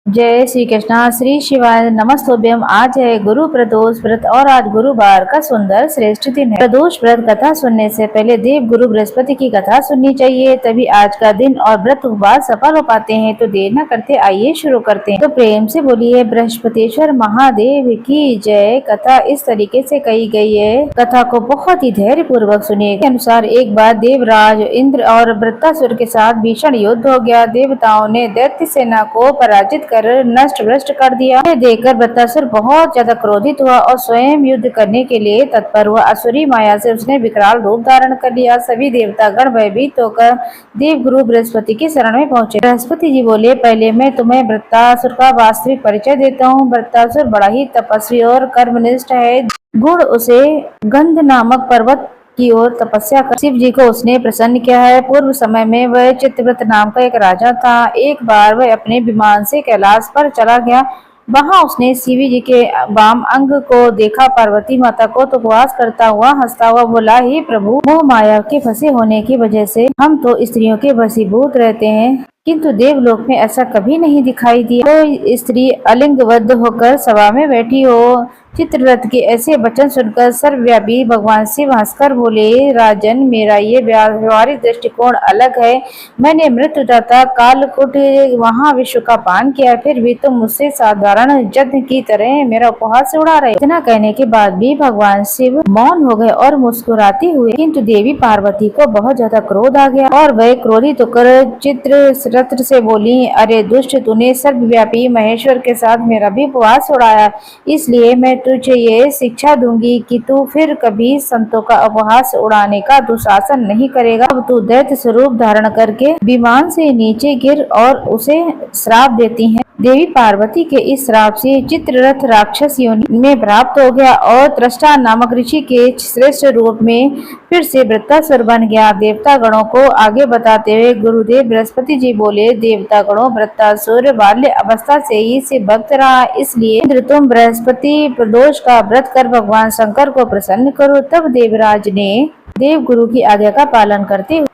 जय श्री कृष्णा। श्री शिवाय नमस्तुभ्यम। आज है गुरु प्रदोष व्रत और आज गुरुवार का सुंदर श्रेष्ठ दिन है। प्रदोष व्रत कथा सुनने से पहले देव गुरु बृहस्पति की कथा सुननी चाहिए, तभी आज का दिन और व्रत उपवास सफल हो पाते हैं। तो देर न करते आइए शुरू करते हैं। तो प्रेम से बोलिए बृहस्पतिश्वर महादेव की जय। कथा इस तरीके से कही गई है। कथा को बहुत ही धैर्य पूर्वक सुनिए। के अनुसार एक बार देवराज इंद्र और वृत्तासुर के साथ भीषण युद्ध हो गया। देवताओं ने दैत्य सेना को पराजित कर नष्ट भ्रष्ट कर दिया। यह देखकर वृत्तासुर बहुत ज्यादा क्रोधित हुआ और स्वयं युद्ध करने के लिए तत्पर हुआ। असुरी माया से उसने विकराल रूप धारण कर लिया। सभी देवतागण भयभीत होकर देव गुरु बृहस्पति की शरण में पहुंचे। बृहस्पति जी बोले, पहले मैं तुम्हें वृत्तासुर का वास्तविक परिचय देता हूँ। वृत्तासुर बड़ा ही तपस्वी और कर्मनिष्ठ है। गुण उसे गंध नामक पर्वत की ओर तपस्या कर शिव जी को उसने प्रसन्न किया है। पूर्व समय में वह चित्रव्रत नाम का एक राजा था। एक बार वह अपने विमान से कैलाश पर चला गया। वहां उसने शिव जी के वाम अंग को देखा। पार्वती माता को तो उपवास करता हुआ हंसता हुआ बोला, हे प्रभु, मोह माया के फंसे होने की वजह से हम तो स्त्रियों के वशीभूत रहते हैं, किंतु देवलोक में ऐसा कभी नहीं दिखाई दिया। कोई स्त्री अलिंगबद्ध होकर सभा में बैठी हो। चित्ररथ के ऐसे वचन सुनकर सर्वव्यापी भगवान शिव हंसकर बोले, राजन, मेरा ये व्यवहारिक दृष्टिकोण अलग है। मैंने मृत्युदाता कालकूट वहाँ विश्व का पान किया, फिर भी तुम मुझसे साधारण जद की तरह मेरा उपहास उड़ा रहे। इतना कहने के बाद भी भगवान शिव मौन हो गए और मुस्कुराते हुए। किंतु देवी पार्वती को बहुत ज्यादा क्रोध आ गया और वह क्रोधित होकर चित्ररथ से बोली, अरे दुष्ट, तूने सर्वव्यापी महेश्वर के साथ मेरा भी उपवास उड़ाया, इसलिए मैं तुझे ये शिक्षा दूंगी कि तू फिर कभी संतों का उपहास उड़ाने का दुशासन नहीं करेगा। अब तू दैत्य स्वरूप धारण करके विमान से नीचे गिर। और उसे श्राप देती है। देवी पार्वती के इस श्राप से चित्ररथ राक्षस योनि में प्राप्त हो गया और त्रष्टा नामक ऋषि के श्रेष्ठ रूप में फिर से वृत्तासुर बन गया। देवता गणों को आगे बताते हुए गुरुदेव बृहस्पति जी बोले, देवता गणों, वृत्तासुर बाल्य अवस्था से ही से भक्त रहा, इसलिए इंद्र तुम बृहस्पति प्रदोष का व्रत कर भगवान शंकर को प्रसन्न करो। तब देवराज ने देव गुरु की आज्ञा का पालन करते हुए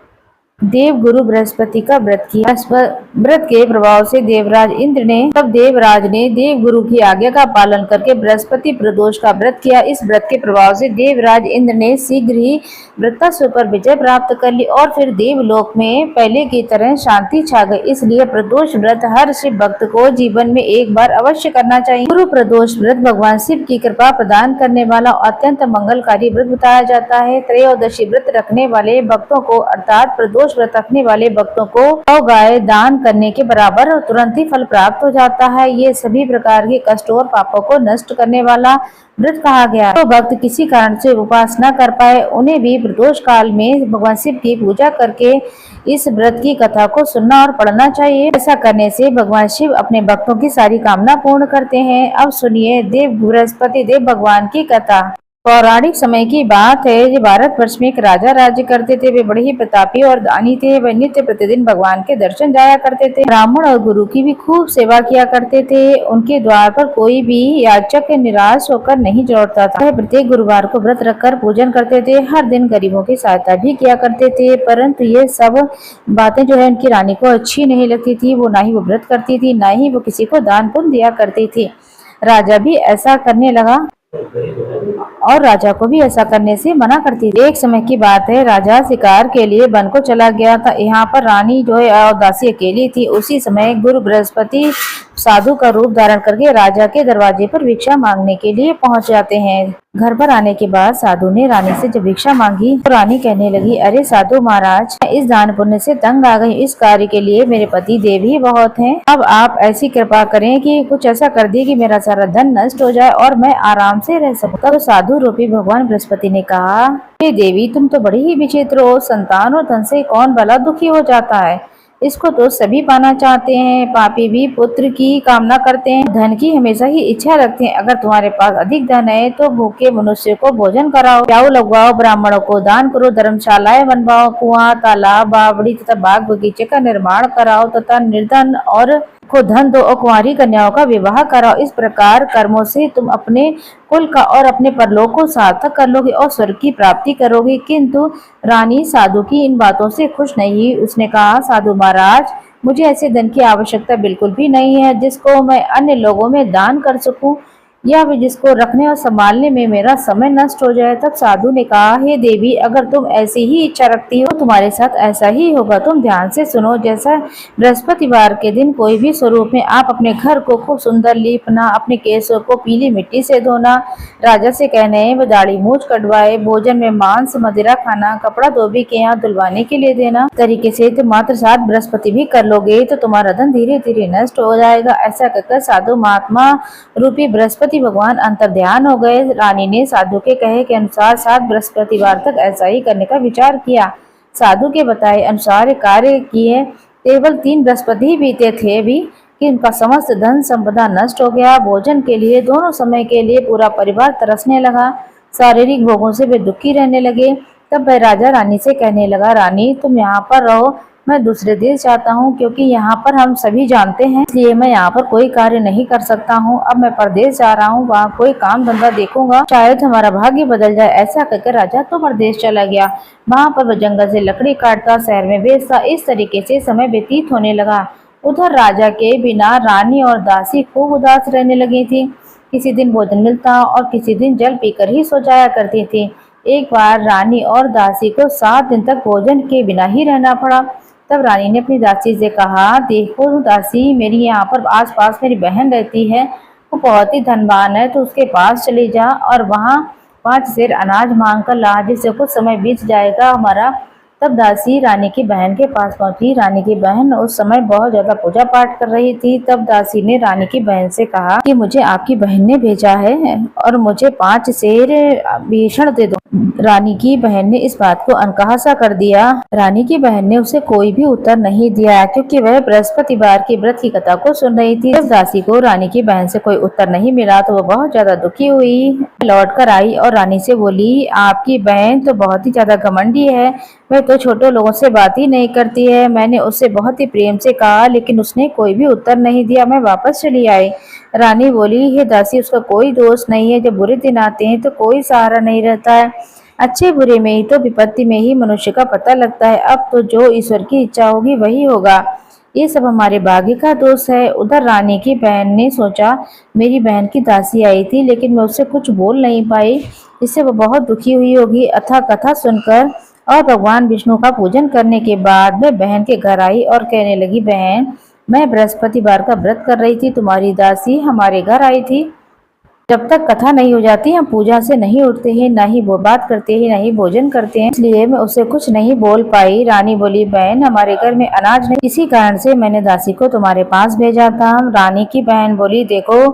देव गुरु बृहस्पति का व्रत किया। व्रत के प्रभाव से देवराज ने देव गुरु की आज्ञा का पालन करके बृहस्पति प्रदोष का व्रत किया। इस व्रत के प्रभाव से देवराज इंद्र ने शीघ्र ही वृत्तासुर पर विजय प्राप्त कर ली और फिर देवलोक में पहले की तरह शांति छा गई। इसलिए प्रदोष व्रत हर शिव भक्त को जीवन में एक बार अवश्य करना चाहिए। गुरु प्रदोष व्रत भगवान शिव की कृपा प्रदान करने वाला अत्यंत मंगलकारी व्रत बताया जाता है। त्रयोदशी व्रत रखने वाले भक्तों को अर्थात प्रदोष व्रत रखने वाले भक्तों को 100 गाय दान करने के बराबर तुरंत ही फल प्राप्त हो जाता है। ये सभी प्रकार के कष्ट और पापों को नष्ट करने वाला व्रत कहा गया। तो भक्त किसी कारण से उपवास न कर पाए, उन्हें भी प्रदोष काल में भगवान शिव की पूजा करके इस व्रत की कथा को सुनना और पढ़ना चाहिए। ऐसा करने से भगवान शिव अपने भक्तों की सारी कामना पूर्ण करते हैं। अब सुनिए देव बृहस्पति देव भगवान की कथा। पौराणिक समय की बात है। जो भारतवर्ष में एक राजा राज्य करते थे। वे बड़े ही प्रतापी और दानी थे। वे नित्य प्रतिदिन भगवान के दर्शन जाया करते थे। ब्राह्मण और गुरु की भी खूब सेवा किया करते थे। उनके द्वार पर कोई भी याचक निराश होकर नहीं लौटता था। वह प्रत्येक गुरुवार को व्रत रखकर पूजन करते थे। हर दिन गरीबों की सहायता भी किया करते थे। परंतु ये सब बातें जो है उनकी रानी को अच्छी नहीं लगती थी। वो ना ही वो व्रत करती थी, ना ही वो किसी को दान पुण्य दिया करती थी। राजा भी ऐसा करने लगा और राजा को भी ऐसा करने से मना करती थी। एक समय की बात है, राजा शिकार के लिए वन को चला गया था। यहाँ पर रानी जो है और दासी अकेली थी। उसी समय गुरु बृहस्पति साधु का रूप धारण करके राजा के दरवाजे पर भिक्षा मांगने के लिए पहुंच जाते हैं। घर पर आने के बाद साधु ने रानी से जब भिक्षा मांगी तो रानी कहने लगी, अरे साधु महाराज, मैं इस दान पुण्य से तंग आ गई। इस कार्य के लिए मेरे पति देव ही बहुत हैं। अब आप ऐसी कृपा करें कि कुछ ऐसा कर दिए कि मेरा सारा धन नष्ट हो जाए और मैं आराम से रह सकूं। तब साधु रूपी भगवान बृहस्पति ने कहा, हे देवी, तुम तो बड़ी ही विचित्र हो। संतान और धन से कौन भला दुखी हो जाता है? इसको तो सभी पाना चाहते हैं। पापी भी पुत्र की कामना करते हैं, धन की हमेशा ही इच्छा रखते हैं। अगर तुम्हारे पास अधिक धन है तो भूखे मनुष्य को भोजन कराओ, प्याऊ लगवाओ, ब्राह्मणों को दान करो, धर्मशालाएं बनवाओ, कुआं, तालाब, बावड़ी तथा बाग बगीचे का निर्माण कराओ तथा निर्धन और को धन दो और कुंवारी कन्याओं का विवाह कराओ। इस प्रकार कर्मों से तुम अपने कुल का और अपने परलोक को सार्थक कर लोगे और स्वर्ग की प्राप्ति करोगे। किंतु रानी साधु की इन बातों से खुश नहीं। उसने कहा, साधु महाराज, मुझे ऐसे धन की आवश्यकता बिल्कुल भी नहीं है जिसको मैं अन्य लोगों में दान कर सकूं या फिर जिसको रखने और संभालने में मेरा समय नष्ट हो जाए। तब साधु ने कहा, हे देवी, अगर तुम ऐसी ही इच्छा रखती हो तो तुम्हारे साथ ऐसा ही होगा। तुम ध्यान से सुनो। जैसा बृहस्पतिवार के दिन कोई भी स्वरूप में आप अपने घर को खूब सुंदर लीपना, अपने केसों को पीली मिट्टी से धोना, राजा से कहने व दाढ़ी मूछ कटवाए, भोजन में मांस मदिरा खाना, कपड़ा धोबी के यहाँ धुलवाने के लिए देना, तरीके से तुम मात्र 7 बृहस्पति भी कर लोगे तो तुम्हारा धन धीरे धीरे नष्ट हो जाएगा। ऐसा कहकर साधु महात्मा रूपी बृहस्पति भगवान अंतर्ध्यान हो गए। रानी ने साधु के कहे के अनुसार 7 बृहस्पतिवार तक ऐसा ही करने का विचार किया। साधु के बताए अनुसार कार्य किए। केवल 3 बृहस्पति बीते थे भी कि उनका समस्त धन संपदा नष्ट हो गया। भोजन के लिए दोनों समय के लिए पूरा परिवार तरसने लगा। शारीरिक भोगों से वे दुखी रहने लगे। तब वह राजा रानी से कहने लगा, रानी, तुम यहाँ पर रहो, मैं दूसरे देश जाता हूँ, क्योंकि यहाँ पर हम सभी जानते हैं, इसलिए मैं यहाँ पर कोई कार्य नहीं कर सकता हूँ। अब मैं परदेश जा रहा हूँ, वहाँ कोई काम धंधा देखूंगा, शायद हमारा भाग्य बदल जाए। ऐसा कहकर राजा तो परदेश चला गया। वहाँ पर वह जंगल से लकड़ी काटता, शहर में बेचता। इस तरीके से समय व्यतीत होने लगा। उधर राजा के बिना रानी और दासी खूब उदास रहने लगी थी। किसी दिन भोजन मिलता और किसी दिन जल पीकर ही सो जाया करती थी। एक बार रानी और दासी को 7 दिन तक भोजन के बिना ही रहना पड़ा। तब रानी ने अपनी दासी से कहा, देखो दासी, मेरी यहाँ पर आसपास मेरी बहन रहती है, वो बहुत ही धनवान है, तो उसके पास चली जा और वहाँ 5 सेर अनाज मांग कर ला, जिससे कुछ समय बीत जाएगा हमारा। तब दासी रानी की बहन के पास पहुंची। रानी की बहन उस समय बहुत ज्यादा पूजा पाठ कर रही थी। तब दासी ने रानी की बहन से कहा कि मुझे आपकी बहन ने भेजा है और मुझे 5 सेर भीषण दे दो। रानी की बहन ने इस बात को अनकहा सा कर दिया। रानी की बहन ने उसे कोई भी उत्तर नहीं दिया, क्योंकि वह बृहस्पतिवार की व्रत की कथा को सुन रही थी। जब दासी को रानी की बहन से कोई उत्तर नहीं मिला तो वह बहुत ज्यादा दुखी हुई। लौट कर आई और रानी से बोली, आपकी बहन तो बहुत ही ज्यादा घमंडी है, वह तो छोटे लोगों से बात ही नहीं करती है। मैंने उससे बहुत ही प्रेम से कहा, लेकिन उसने कोई भी उत्तर नहीं दिया। मैं वापस चली आई। रानी बोली, हे दासी, उसका कोई दोष नहीं है। जब बुरे दिन आते हैं तो कोई सहारा नहीं रहता है। अच्छे बुरे में ही तो विपत्ति में ही मनुष्य का पता लगता है। अब तो जो ईश्वर की इच्छा होगी वही होगा। ये सब हमारे भाग्य का दोष है। उधर रानी की बहन ने सोचा, मेरी बहन की दासी आई थी, लेकिन मैं उससे कुछ बोल नहीं पाई, इससे वो बहुत दुखी हुई होगी। अथा कथा सुनकर और भगवान विष्णु का पूजन करने के बाद वह बहन के घर आई और कहने लगी, बहन, मैं बृहस्पतिवार का व्रत कर रही थी, तुम्हारी दासी हमारे घर आई थी। जब तक कथा नहीं हो जाती हम पूजा से नहीं उठते हैं, ना ही वो बात करते हैं, ना ही भोजन करते हैं, इसलिए मैं उसे कुछ नहीं बोल पाई। रानी बोली, बहन, हमारे घर में अनाज नहीं, इसी कारण से मैंने दासी को तुम्हारे पास भेजा था। रानी की बहन बोली, देखो,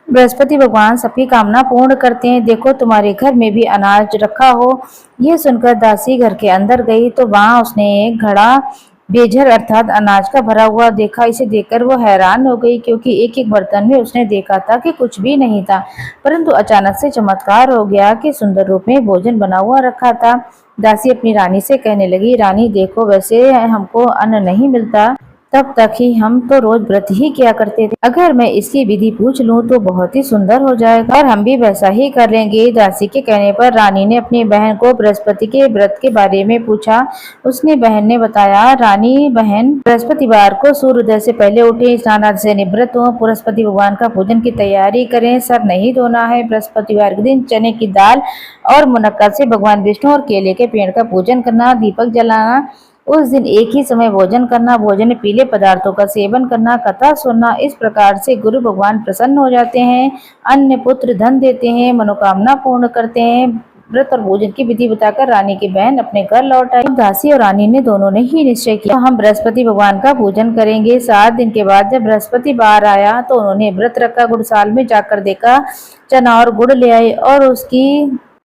बृहस्पति भगवान सबकी कामना पूर्ण करते हैं, देखो तुम्हारे घर में भी अनाज रखा हो। यह सुनकर दासी घर के अंदर गई तो वहां उसने एक घड़ा बेझर अर्थात अनाज का भरा हुआ देखा। इसे देखकर वो हैरान हो गई, क्योंकि एक एक बर्तन में उसने देखा था कि कुछ भी नहीं था, परंतु अचानक से चमत्कार हो गया कि सुंदर रूप में भोजन बना हुआ रखा था। दासी अपनी रानी से कहने लगी, रानी देखो, वैसे हमको अन्न नहीं मिलता, तब तक ही हम तो रोज व्रत ही किया करते थे, अगर मैं इसकी विधि पूछ लूं तो बहुत ही सुंदर हो जाएगा और हम भी वैसा ही कर लेंगे। दासी के कहने पर रानी ने अपनी बहन को बृहस्पति के व्रत के बारे में पूछा। उसने बहन ने बताया, रानी बहन, बृहस्पतिवार को सूर्योदय से पहले उठे, स्नान आदि से निवृत्त हो, बृहस्पति भगवान का पूजन की तैयारी करें, सर नहीं धोना है। बृहस्पतिवार के दिन चने की दाल और मुनक्का से भगवान विष्णु और केले के पेड़ का पूजन करना, दीपक जलाना, उस दिन एक ही समय भोजन करना, भोजन में पीले पदार्थों का सेवन करना, कथा सुनना। इस प्रकार से गुरु भगवान प्रसन्न हो जाते हैं, अन्य पुत्र धन देते हैं, मनोकामना पूर्ण करते हैं। व्रत और भोजन की विधि बताकर रानी की बहन अपने घर लौट आई। दासी और रानी ने दोनों ने ही निश्चय किया, हम बृहस्पति भगवान का पूजन करेंगे। 7 दिन के बाद जब बृहस्पतिवार आया तो उन्होंने व्रत रखा। गुड़साल में जाकर देखा, चना और गुड़ ले आए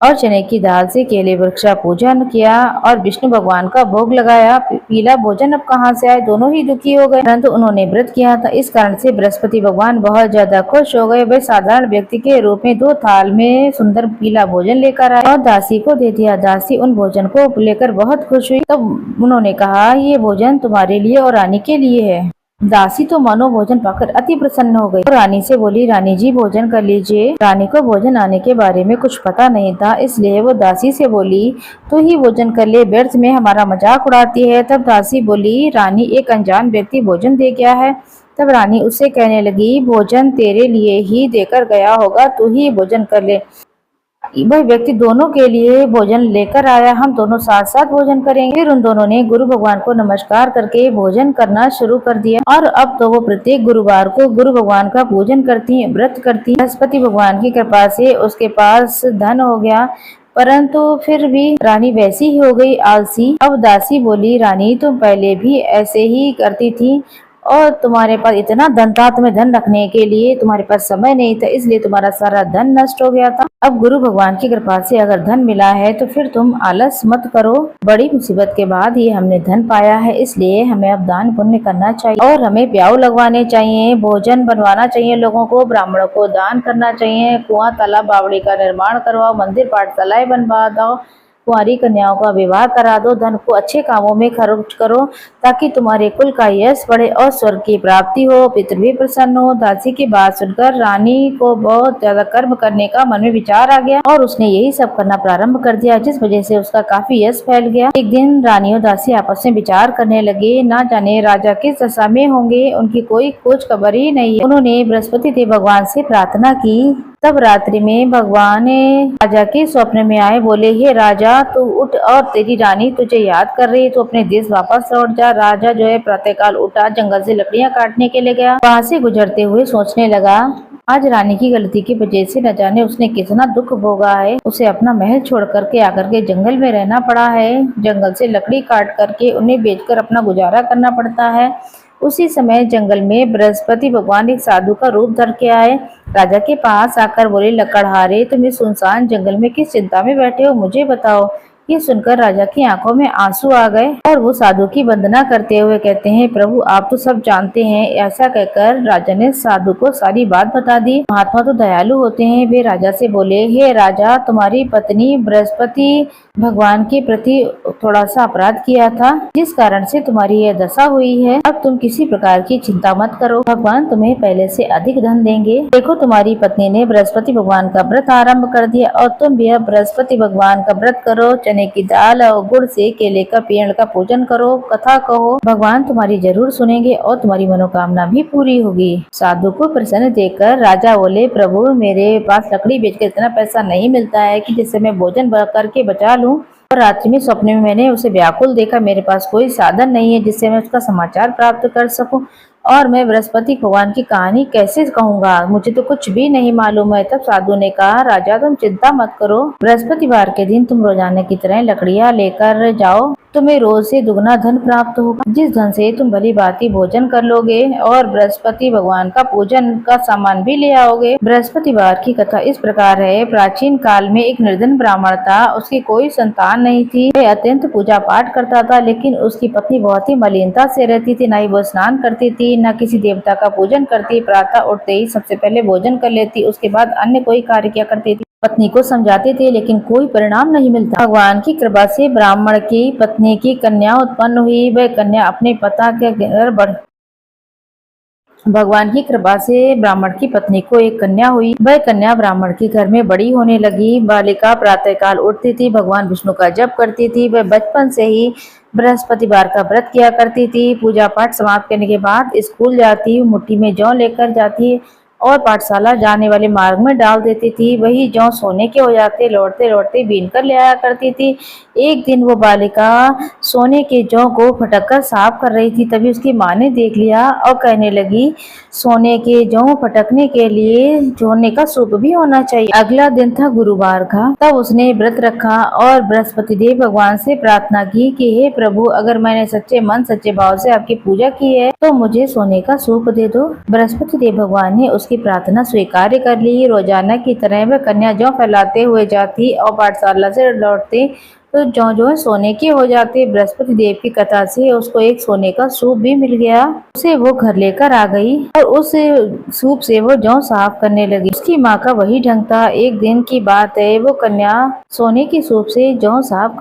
और चने की दाल से केले वृक्ष का पूजन किया और विष्णु भगवान का भोग लगाया। पीला भोजन अब कहाँ से आए, दोनों ही दुखी हो गए, परंतु उन्होंने व्रत किया था, इस कारण से बृहस्पति भगवान बहुत ज्यादा खुश हो गए। वे साधारण व्यक्ति के रूप में 2 थाल में सुंदर पीला भोजन लेकर आए और दासी को दे दिया। दासी उन भोजन को लेकर बहुत खुश हुई। तब उन्होंने कहा, ये भोजन तुम्हारे लिए और रानी के लिए है। दासी तो मनो भोजन पाकर अति प्रसन्न हो गई और रानी से बोली, रानी जी भोजन कर लीजिए। रानी को भोजन आने के बारे में कुछ पता नहीं था, इसलिए वो दासी से बोली, तू ही भोजन कर ले, व्यर्थ में हमारा मजाक उड़ाती है। तब दासी बोली, रानी एक अनजान व्यक्ति भोजन दे गया है। तब रानी उससे कहने लगी, भोजन तेरे लिए ही देकर गया होगा, तू ही भोजन कर ले। वह व्यक्ति दोनों के लिए भोजन लेकर आया, हम दोनों साथ साथ भोजन करेंगे। फिर उन दोनों ने गुरु भगवान को नमस्कार करके भोजन करना शुरू कर दिया और अब तो वो प्रत्येक गुरुवार को गुरु भगवान का पूजन करती हैं, व्रत करती हैं। बृहस्पति भगवान की कृपा से उसके पास धन हो गया, परंतु फिर भी रानी वैसी ही हो गई, आलसी। अब दासी बोली, रानी तुम पहले भी ऐसे ही करती थी और तुम्हारे पास इतना धन था, तुम्हें धन रखने के लिए तुम्हारे पास समय नहीं था, इसलिए तुम्हारा सारा धन नष्ट हो गया था। अब गुरु भगवान की कृपा से अगर धन मिला है तो फिर तुम आलस मत करो। बड़ी मुसीबत के बाद ये हमने धन पाया है, इसलिए हमें अब दान पुण्य करना चाहिए और हमें प्याऊ लगवाने चाहिए, भोजन बनवाना चाहिए, लोगों को, ब्राह्मणों को दान करना चाहिए, कुआं तालाब बावड़ी का निर्माण करवाओ, मंदिर पाठशालाएं बनवा दो, कुंवारी कन्याओं का विवाह करा दो, धन को अच्छे कामों में खर्च करो ताकि तुम्हारे कुल का यश बढ़े और स्वर्ग की प्राप्ति हो, पितृ भी प्रसन्न हो। दासी की बात सुनकर रानी को बहुत ज्यादा कर्म करने का मन में विचार आ गया और उसने यही सब करना प्रारंभ कर दिया, जिस वजह से उसका काफी यश फैल गया। एक दिन रानी और दासी आपस में विचार करने लगे, ना जाने राजा किस दशा में होंगे, उनकी कोई खोज खबर ही नहीं है। उन्होंने बृहस्पति देव भगवान से प्रार्थना की। तब रात्रि में भगवान राजा के स्वप्न में आए, बोले, हे राजा तू उठ और तेरी रानी तुझे याद कर रही है, तू अपने देश वापस लौट जा। राजा जो है प्रातःकाल उठा, जंगल से लकड़ियां काटने के लिए गया। वहां से गुजरते हुए सोचने लगा, आज रानी की गलती की वजह से न जाने उसने कितना दुख भोगा है, उसे अपना महल छोड़ करके आकर के जंगल में रहना पड़ा है, जंगल से लकड़ी काट करके उन्हें बेचकर अपना गुजारा करना पड़ता है। उसी समय जंगल में बृहस्पति भगवान एक साधु का रूप धर के आए। राजा के पास आकर बोले, लकड़हारे तुम इस सुनसान जंगल में किस चिंता में बैठे हो, मुझे बताओ। ये सुनकर राजा की आंखों में आंसू आ गए और वो साधु की वंदना करते हुए कहते हैं, प्रभु आप तो सब जानते हैं। ऐसा कहकर राजा ने साधु को सारी बात बता दी। महात्मा तो दयालु होते हैं, वे राजा से बोले, हे राजा तुम्हारी पत्नी बृहस्पति भगवान के प्रति थोड़ा सा अपराध किया था, जिस कारण से तुम्हारी यह दशा हुई है। अब तुम किसी प्रकार की चिंता मत करो, भगवान तुम्हें पहले से अधिक धन देंगे। देखो तुम्हारी पत्नी ने बृहस्पति भगवान का व्रत आरंभ कर दिया और तुम भी अब बृहस्पति भगवान का व्रत करो, चने की दाल और गुड़ से केले का पेड़ का पूजन करो, कथा कहो, भगवान तुम्हारी जरूर सुनेंगे और तुम्हारी मनोकामना भी पूरी होगी। साधु को प्रसन्न देखकर राजा बोले, प्रभु मेरे पास लकड़ी बेचकर इतना पैसा नहीं मिलता है कि जिससे मैं भोजन करके बचा लूं, और रात्रि में सपने में मैंने उसे व्याकुल देखा, मेरे पास कोई साधन नहीं है जिससे मैं उसका समाचार प्राप्त कर सकूं और मैं बृहस्पति भगवान की कहानी कैसे कहूँगा, मुझे तो कुछ भी नहीं मालूम है। तब साधु ने कहा, राजा तुम चिंता मत करो, बृहस्पतिवार के दिन तुम रोजाना की तरह लकड़ियाँ लेकर जाओ, तुम्हें रोज से दुगना धन प्राप्त होगा, जिस धन से तुम भली भांति भोजन कर लोगे और बृहस्पति भगवान का पूजन का सामान भी ले आओगे। बृहस्पतिवार की कथा इस प्रकार है, प्राचीन काल में एक निर्धन ब्राह्मण था, उसकी कोई संतान नहीं थी, वह अत्यंत पूजा पाठ करता था, लेकिन उसकी पत्नी बहुत ही मलिनता से रहती थी, न ही वो स्नान करती थी, न किसी देवता का पूजन करती, प्रातः उठते ही सबसे पहले भोजन कर लेती, उसके बाद अन्य कोई कार्य किया करती थी। पत्नी को समझाते थे लेकिन कोई परिणाम नहीं मिलता। भगवान की कृपा से ब्राह्मण की पत्नी की कन्या उत्पन्न हुई, वह कन्या अपने पिता के घर बढ़ भगवान की कृपा से ब्राह्मण की पत्नी को एक कन्या हुई, वह कन्या ब्राह्मण के घर में बड़ी होने लगी। बालिका प्रातःकाल उठती थी, भगवान विष्णु का जप करती थी, वह बचपन से ही बृहस्पतिवार का व्रत किया करती थी। पूजा पाठ समाप्त करने के बाद स्कूल जाती, मुट्ठी में जौ लेकर जाती और पाठशाला जाने वाले मार्ग में डाल देती थी, वही जौ सोने के हो जाते, लौटते लौटते बीन कर ले आया करती थी। एक दिन वो बालिका सोने के जौ को फटक कर साफ कर रही थी, तभी उसकी माँ ने देख लिया और कहने लगी, सोने के जौ फटकने के लिए जोड़ने का सूप भी होना चाहिए। अगला दिन था गुरुवार का, तब उसने व्रत रखा और बृहस्पति देव भगवान से प्रार्थना की कि हे प्रभु, अगर मैंने सच्चे मन सच्चे भाव से आपकी पूजा की है तो मुझे सोने का सूप दे दो। बृहस्पति देव भगवान ने उसकी प्रार्थना स्वीकार कर ली। रोजाना की तरह वह कन्या जौ फैलाते हुए जाती और पाठशाला से लौटते तो जो सोने के हो जाते। बृहस्पति देव की कथा से उसको एक सोने का सूप भी मिल गया, उसे वो घर लेकर आ गई और उस सूप से वो जौ साफ करने लगी। उसकी माँ का वही ढंग था। एक दिन की बात है, वो कन्या सोने के सूप से जौ साफ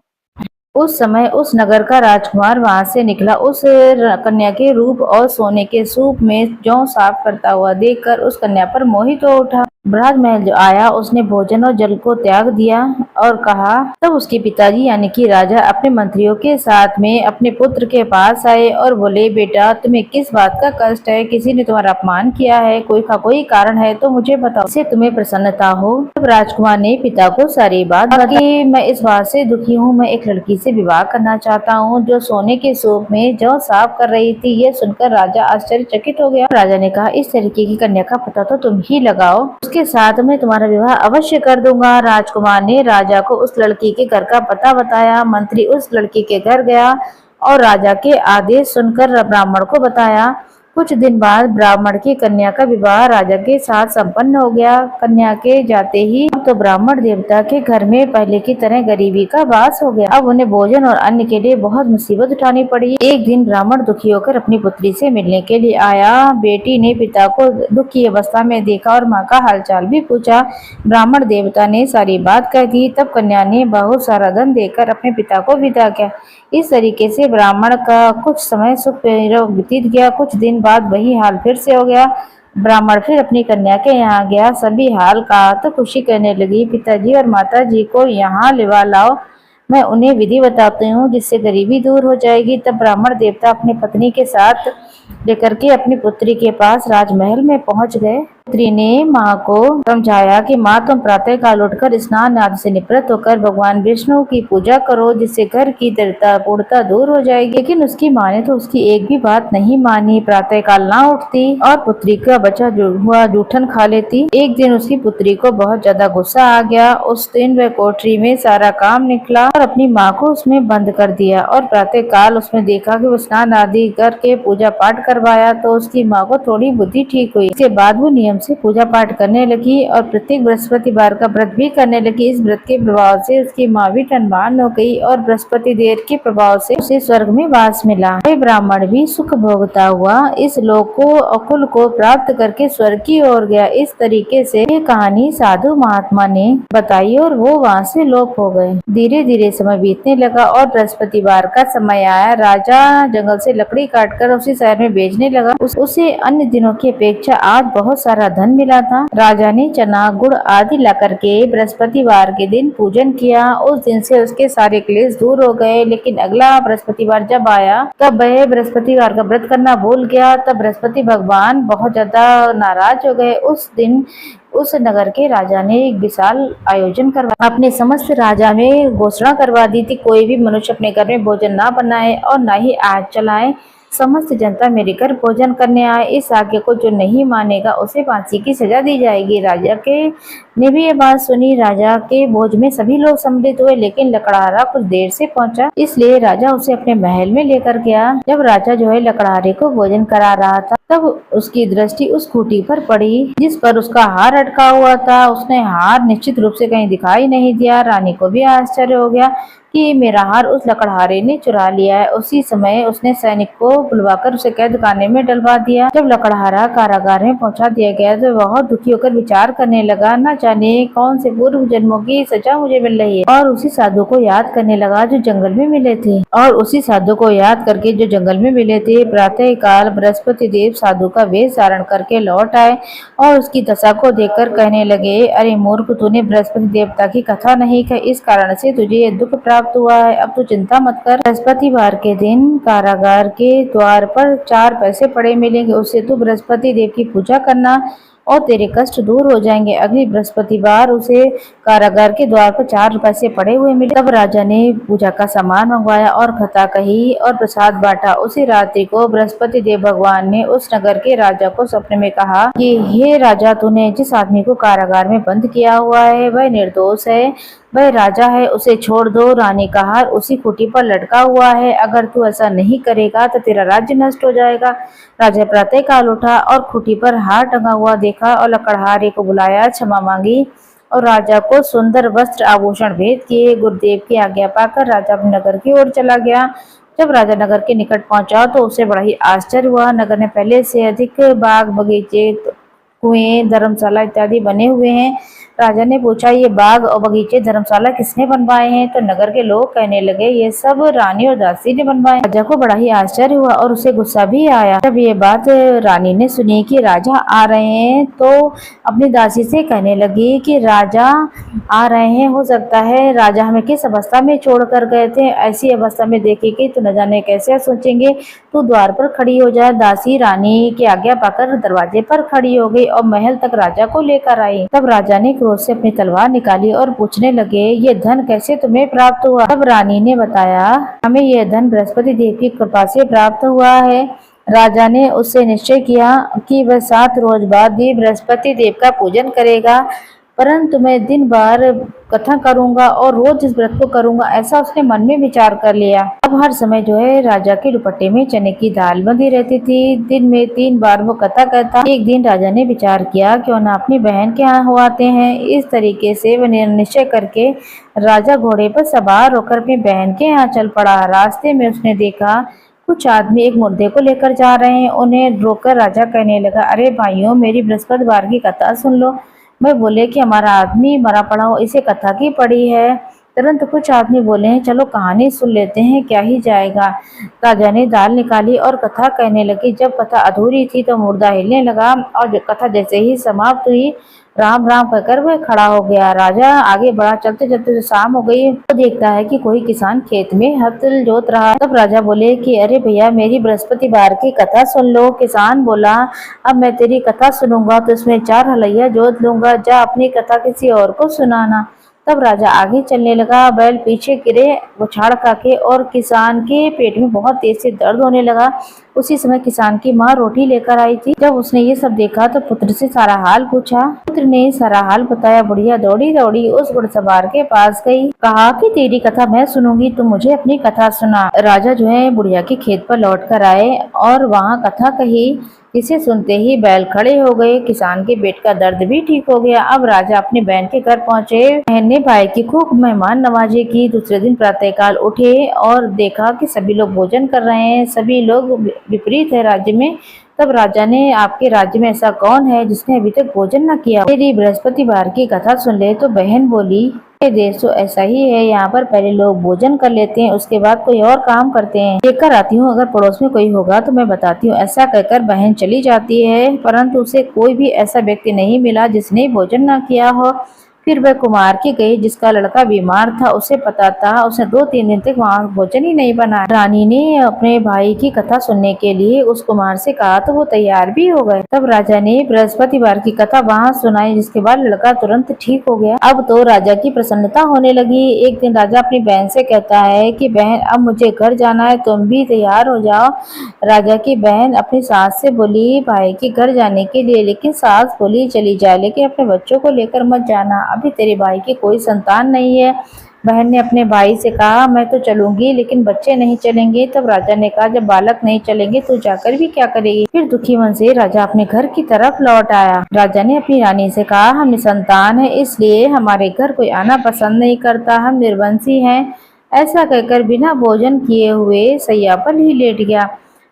उस समय उस नगर का राजकुमार वहां से निकला। उस कन्या के रूप और सोने के सूप में जौ साफ करता हुआ देखकर उस कन्या पर मोहित हो उठा। राजमहल जो आया उसने भोजन और जल को त्याग दिया और कहा। तब उसके पिताजी यानी कि राजा अपने मंत्रियों के साथ में अपने पुत्र के पास आए और बोले, बेटा तुम्हें किस बात का कष्ट है? किसी ने तुम्हारा अपमान किया है? कोई कारण है तो मुझे बताओ, इससे तुम्हें प्रसन्नता हो। तब राजकुमार ने पिता को सारी बात बताई। मैं इस बात से दुखी हूँ, मैं एक लड़की से विवाह करना चाहता हूँ जो सोने के सूप में जौ साफ कर रही थी। यह सुनकर राजा आश्चर्यचकित हो गया। राजा ने कहा, इस तरीके की कन्या का पता तो तुम ही लगाओ, उसके साथ मैं तुम्हारा विवाह अवश्य कर दूंगा। राजकुमार ने राजा को उस लड़की के घर का पता बताया। मंत्री उस लड़की के घर गया और राजा के आदेश सुनकर ब्राह्मण को बताया। कुछ दिन बाद ब्राह्मण की कन्या का विवाह राजा के साथ संपन्न हो गया। कन्या के जाते ही तो ब्राह्मण देवता के घर में पहले की तरह गरीबी का वास हो गया। अब उन्हें भोजन और अन्न के लिए बहुत मुसीबत उठानी पड़ी। एक दिन ब्राह्मण दुखी होकर अपनी पुत्री से मिलने के लिए आया। बेटी ने पिता को दुख की अवस्था में देखा और माँ का हालचाल भी पूछा। ब्राह्मण देवता ने सारी बात कह दी। तब कन्या ने बहुत सारा धन देकर अपने पिता को विदा किया। इस तरीके से ब्राह्मण का कुछ समय सुख व्यतीत गया। कुछ दिन बाद वही हाल फिर से हो गया। ब्राह्मण फिर अपनी कन्या के यहाँ गया। सभी हाल का तो खुशी करने लगी। पिताजी और माताजी को यहाँ लिवा लाओ, मैं उन्हें विधि बताती हूँ जिससे गरीबी दूर हो जाएगी। तब ब्राह्मण देवता अपनी पत्नी के साथ लेकर के अपनी पुत्री के पास राजमहल में पहुंच गए। पुत्री ने माँ को समझाया कि माँ तुम प्रातः काल उठकर स्नान आदि से निवृत्त होकर भगवान विष्णु की पूजा करो जिससे घर की दरिद्रता पूर्णता दूर हो जाएगी। लेकिन उसकी माँ ने तो उसकी एक भी बात नहीं मानी। प्रातः काल ना उठती और पुत्री का बचा हुआ जूठन खा लेती। एक दिन उसकी पुत्री को बहुत ज्यादा गुस्सा आ गया। उस दिन वह कोठरी में सारा काम निकला और अपनी माँ को उसमें बंद कर दिया और प्रातः काल उसमें देखा कि वो स्नान आदि करके पूजा पाठ करवाया तो उसकी माँ को थोड़ी बुद्धि ठीक हुई। इसके बाद वो नियम से पूजा पाठ करने लगी और प्रत्येक बृहस्पतिवार का व्रत भी करने लगी। इस व्रत के प्रभाव से उसकी माँ भी धनवान हो गई और बृहस्पति देव के प्रभाव से उसे स्वर्ग में वास मिला। ब्राह्मण भी सुख भोगता हुआ इस लोक को अकुल को प्राप्त करके स्वर्ग की ओर गया। इस तरीके से ये कहानी साधु महात्मा ने बताई और वो वहाँ से लोप हो गए। धीरे धीरे समय बीतने लगा और बृहस्पतिवार का समय आया। राजा जंगल से लकड़ी काटकर उसी शहर में बेचने लगा। उसे अन्य दिनों की अपेक्षा आज बहुत सारा धन मिला था। राजा ने चना गुड़ आदि ला करके बृहस्पतिवार के दिन पूजन किया। उस दिन से उसके सारे क्लेश दूर हो गए। लेकिन अगला बृहस्पतिवार जब आया तब वह बृहस्पतिवार का व्रत करना भूल गया। तब बृहस्पति भगवान बहुत ज्यादा नाराज हो गए। उस दिन उस नगर के राजा ने एक विशाल आयोजन करवाया। अपने समस्त राजा में घोषणा करवा दी थी, कोई भी मनुष्य अपने घर में भोजन ना बनाए और ना ही आग जलाए। समस्त जनता मेरे घर भोजन करने आए। इस आज्ञा को जो नहीं मानेगा उसे फांसी की सजा दी जाएगी। राजा के ने भी ये बात सुनी। राजा के भोज में सभी लोग सम्मिलित हुए लेकिन लकड़हारा कुछ देर से पहुंचा, इसलिए राजा उसे अपने महल में लेकर गया। जब राजा जो है लकड़हारे को भोजन करा रहा था तब उसकी दृष्टि उस खूंटी पर पड़ी जिस पर उसका हार अटका हुआ था। उसने हार निश्चित रूप से कहीं दिखाई नहीं दिया। रानी को भी आश्चर्य हो गया कि मेरा हार उस लकड़हारे ने चुरा लिया है। उसी समय उसने सैनिक को बुलवाकर उसे कैद खाने में डलवा दिया। जब लकड़हारा कारागार में पहुंचा दिया गया तो बहुत दुखी होकर विचार करने लगा, न जाने कौन से पूर्व जन्मों की सजा मुझे मिल रही है। और उसी साधु को याद करने लगा जो जंगल में मिले थे। और उसी साधु को याद करके जो जंगल में मिले थे, प्रातः काल बृहस्पति देव साधु का वेश धारण करके लौट आए और उसकी दशा को देखकर कहने लगे, अरे मूर्ख, तूने बृहस्पति देवता की कथा नहीं कही, इस कारण से तुझे ये दुख प्राप्त हुआ है। अब तू चिंता मत कर। बृहस्पतिवार के दिन कारागार के द्वार पर 4 पैसे पड़े मिलेंगे, उससे तू बृहस्पति देव की पूजा करना और तेरे कष्ट दूर हो जाएंगे। अगली बृहस्पतिवार उसे कारागार के द्वार पर 4 पैसे पड़े हुए मिले। तब राजा ने पूजा का सामान मंगवाया और कथा कही और प्रसाद बांटा। उसी रात्रि को बृहस्पति देव भगवान ने उस नगर के राजा को सपने में कहा कि हे राजा, तूने जिस आदमी को कारागार में बंद किया हुआ है वह निर्दोष है, वह राजा है, उसे छोड़ दो। रानी का हार उसी खूंटी पर लटका हुआ है। अगर तू ऐसा नहीं करेगा तो तेरा राज्य नष्ट हो जाएगा। राजा प्रातः काल उठा और खूंटी पर हार टंगा हुआ देखा और लकड़हारे को बुलाया, क्षमा मांगी और राजा को सुंदर वस्त्र आभूषण भेंट किए। गुरुदेव की आज्ञा पाकर राजा अपने नगर की ओर चला गया। जब राजा नगर के निकट पहुंचा तो उसे बड़ा ही आश्चर्य हुआ। नगर में पहले से अधिक बाग बगीचे, कुएं, धर्मशाला इत्यादि बने हुए हैं। राजा ने पूछा, ये बाग और बगीचे धर्मशाला किसने बनवाए हैं? तो नगर के लोग कहने लगे, ये सब रानी और दासी ने बनवाए। राजा को बड़ा ही आश्चर्य हुआ और उसे गुस्सा भी आया। जब ये बात रानी ने सुनी कि राजा आ रहे हैं तो अपनी दासी से कहने लगी कि राजा आ रहे हैं, हो सकता है राजा हमें किस अवस्था में छोड़ कर गए थे, ऐसी अवस्था में देखेगी तो न जाने कैसे सोचेंगे, तू द्वार पर खड़ी हो जा। दासी रानी की आज्ञा पाकर दरवाजे पर खड़ी हो गई और महल तक राजा को लेकर आई। तब राजा ने क्रोध से अपनी तलवार निकाली और पूछने लगे, ये धन कैसे तुम्हें प्राप्त हुआ? तब रानी ने बताया, हमें यह धन बृहस्पति देव की कृपा से प्राप्त हुआ है। राजा ने उससे निश्चय किया कि वह 7 रोज बाद भी बृहस्पति देव का पूजन करेगा, परंतु मैं दिन भर कथा करूंगा और रोज इस व्रत को करूंगा, ऐसा उसने मन में विचार कर लिया। अब हर समय जो है राजा के दुपट्टे में चने की दाल बंधी रहती थी। दिन में 3 बार वो कथा करता। एक दिन राजा ने विचार किया, क्यों ना अपनी बहन के यहाँ हो आते हैं। इस तरीके से वह निश्चय करके राजा घोड़े पर सवार होकर अपनी बहन के यहाँ चल पड़ा। रास्ते में उसने देखा कुछ आदमी एक मुर्दे को लेकर जा रहे हैं। उन्हें रोककर राजा कहने लगा, अरे भाइयों, मेरी बृहस्पतिवार की कथा सुन लो। वह बोले कि हमारा आदमी मरा पड़ा हो, इसे कथा की पड़ी है। तुरंत कुछ आदमी बोले हैं, चलो कहानी सुन लेते हैं, क्या ही जाएगा। राजा ने दाल निकाली और कथा कहने लगी। जब कथा अधूरी थी तो मुर्दा हिलने लगा और कथा जैसे ही समाप्त हुई, राम राम कहकर वह खड़ा हो गया। राजा आगे बढ़ा। चलते चलते शाम हो गई तो देखता है कि कोई किसान खेत में हल जोत रहा है। तब राजा बोले कि अरे भैया, मेरी बृहस्पतिवार की कथा सुन लो। किसान बोला, अब मैं तेरी कथा सुनूंगा तो इसमें 4 हलैया जोत लूंगा, जा अपनी कथा किसी और को सुनाना। तब राजा आगे चलने लगा। बैल पीछे गिरे उछाड़ खाके और किसान के पेट में बहुत तेज से दर्द होने लगा। उसी समय किसान की माँ रोटी लेकर आई थी। जब उसने ये सब देखा तो पुत्र से सारा हाल पूछा। पुत्र ने सारा हाल बताया। बुढ़िया दौड़ी दौड़ी उस घुड़सवार के पास गई, कहा कि तेरी कथा मैं सुनूंगी, तुम मुझे अपनी कथा सुना। राजा जो है बुढ़िया के खेत पर लौट कर आए और वहाँ कथा कही। इसे सुनते ही बैल खड़े हो गए। किसान के पेट का दर्द भी ठीक हो गया। अब राजा अपनी बहन के घर पहुंचे। बहन ने भाई की खूब मेहमान नवाजी की। दूसरे दिन प्रातःकाल उठे और देखा कि सभी लोग भोजन कर रहे हैं। सभी लोग विपरीत है राज्य में। तब राजा ने, आपके राज्य में ऐसा कौन है जिसने अभी तक भोजन न किया? मेरी बृहस्पतिवार की कथा सुन ले। तो बहन बोली, ये देश तो ऐसा ही है, यहाँ पर पहले लोग भोजन कर लेते हैं, उसके बाद कोई और काम करते हैं। देखकर आती हूँ, अगर पड़ोस में कोई होगा तो मैं बताती हूँ। ऐसा कहकर बहन चली जाती है, परंतु उसे कोई भी ऐसा व्यक्ति नहीं मिला जिसने भोजन न किया हो। फिर वह कुमार की गई जिसका लड़का बीमार था। उसे पता था, उसने 2-3 दिन तक वहाँ भोजन ही नहीं बनाया। रानी ने अपने भाई की कथा सुनने के लिए उस कुमार से कहा तो वो तैयार भी हो गए। तब राजा ने बृहस्पतिवार की कथा वहाँ सुनाई, जिसके बाद लड़का तुरंत ठीक हो गया। अब तो राजा की प्रसन्नता होने लगी। एक दिन राजा अपनी बहन से कहता है कि बहन, अब मुझे घर जाना है, तुम भी तैयार हो जाओ। राजा की बहन अपनी सास से बोली भाई के घर जाने के लिए, लेकिन सास बोली चली जा, लेकिन अपने बच्चों को लेकर मत जाना, अभी तेरे भाई की कोई संतान नहीं है। बहन ने अपने भाई से कहा, मैं तो चलूंगी लेकिन बच्चे नहीं चलेंगे। तब राजा ने कहा, जब बालक नहीं चलेंगे तो जाकर भी क्या करेगी? फिर दुखी मन से राजा अपने घर की तरफ लौट आया। राजा ने अपनी रानी से कहा, हम निसंतान है, इसलिए हमारे घर कोई आना पसंद नहीं करता, हम निर्वंशी हैं। ऐसा कहकर बिना भोजन किए हुए सैया पर ही लेट गया।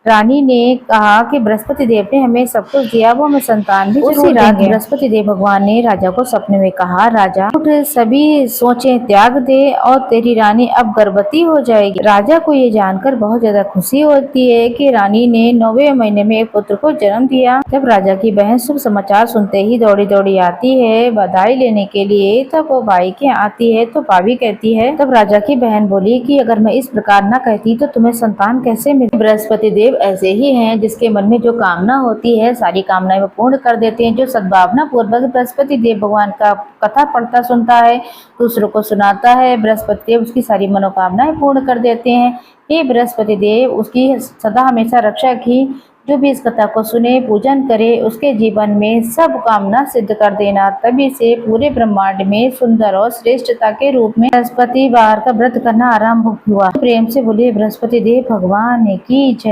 रानी ने कहा कि बृहस्पति देव ने हमें सब कुछ दिया, वो हमें संतान भी जरूर देंगे। बृहस्पति देव भगवान ने राजा को सपने में कहा, राजा उठ, सभी सोचें त्याग दे और तेरी रानी अब गर्भवती हो जाएगी। राजा को ये जानकर बहुत ज्यादा खुशी होती है कि रानी ने 9वें महीने में एक पुत्र को जन्म दिया। जब राजा की बहन शुभ समाचार सुनते ही दौड़ी दौड़ी आती है बधाई लेने के लिए, तब वो भाई के आती है तो भाभी कहती है। तब राजा की बहन बोली कि अगर मैं इस प्रकार न कहती तो तुम्हें संतान कैसे मिले? बृहस्पति देव ऐसे ही हैं, जिसके मन में जो कामना होती है सारी कामनाएं वो पूर्ण कर देते हैं। जो सद्भावना पूर्वक बृहस्पति देव भगवान का कथा पढ़ता सुनता है, दूसरों को सुनाता है, बृहस्पति देव उसकी सारी मनोकामनाएं पूर्ण कर देते हैं। हे बृहस्पति देव, उसकी सदा हमेशा रक्षा की। जो भी इस कथा को सुने, पूजन करे, उसके जीवन में सब कामना सिद्ध कर देना। तभी से पूरे ब्रह्मांड में सुंदर और श्रेष्ठता के रूप में बृहस्पतिवार का व्रत करना आरंभ हुआ। प्रेम से बोलिए बृहस्पति देव भगवान की जय।